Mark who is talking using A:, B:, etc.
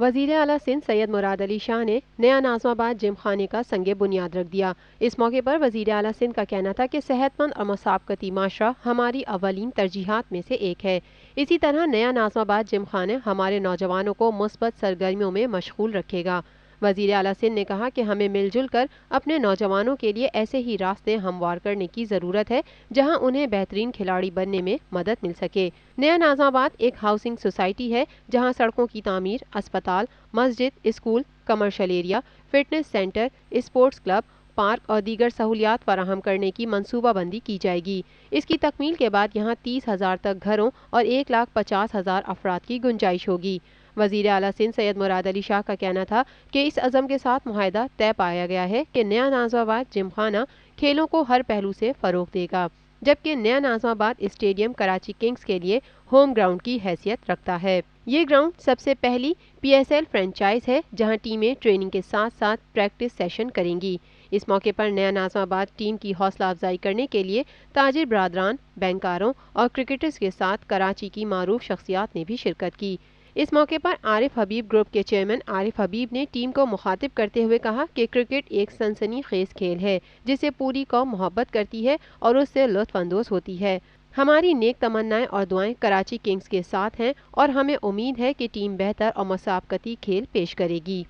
A: وزیر اعلیٰ سندھ سید مراد علی شاہ نے نیا ناظم آباد جم خانے کا سنگ بنیاد رکھ دیا۔ اس موقع پر وزیر اعلیٰ سندھ کا کہنا تھا کہ صحت مند اور مسابقتی معاشرہ ہماری اولین ترجیحات میں سے ایک ہے۔ اسی طرح نیا ناظم آباد جم خانہ ہمارے نوجوانوں کو مثبت سرگرمیوں میں مشغول رکھے گا۔ وزیر اعلیٰ سندھ نے کہا کہ ہمیں مل جل کر اپنے نوجوانوں کے لیے ایسے ہی راستے ہموار کرنے کی ضرورت ہے جہاں انہیں بہترین کھلاڑی بننے میں مدد مل سکے۔ نیا ناظم آباد ایک ہاؤسنگ سوسائٹی ہے جہاں سڑکوں کی تعمیر، اسپتال، مسجد، school, commercial area, fitness centre, sports club, park اور دیگر سہولیات فراہم کرنے کی منصوبہ بندی کی جائے گی۔ اس کی تکمیل کے بعد یہاں 30,000 تک گھروں اور 1,50,000 افراد کی گنجائش ہوگی۔ وزیر اعلیٰ سندھ سید مراد علی شاہ کا کہنا تھا کہ اس عزم کے ساتھ معاہدہ طے پایا گیا ہے کہ نیا ناظم آباد جم خانہ کھیلوں کو ہر پہلو سے فروغ دے گا، جبکہ نیا ناظم آباد اسٹیڈیم کراچی کنگز کے لیے ہوم گراؤنڈ کی حیثیت رکھتا ہے۔ یہ گراؤنڈ سب سے پہلی PSL فرنچائز ہے جہاں ٹیمیں ٹریننگ کے ساتھ ساتھ پریکٹس سیشن کریں گی۔ اس موقع پر نیا ناظم آباد ٹیم کی حوصلہ افزائی کرنے کے لیے تاجر برادران، بینکاروں اور کرکٹرز کے ساتھ کراچی کی معروف شخصیات نے بھی شرکت کی۔ اس موقع پر عارف حبیب گروپ کے چیئرمین عارف حبیب نے ٹیم کو مخاطب کرتے ہوئے کہا کہ کرکٹ ایک سنسنی خیز کھیل ہے جسے پوری قوم محبت کرتی ہے اور اس سے لطف اندوز ہوتی ہے۔ ہماری نیک تمنائیں اور دعائیں کراچی کنگز کے ساتھ ہیں اور ہمیں امید ہے کہ ٹیم بہتر اور مسابقتی کھیل پیش کرے گی۔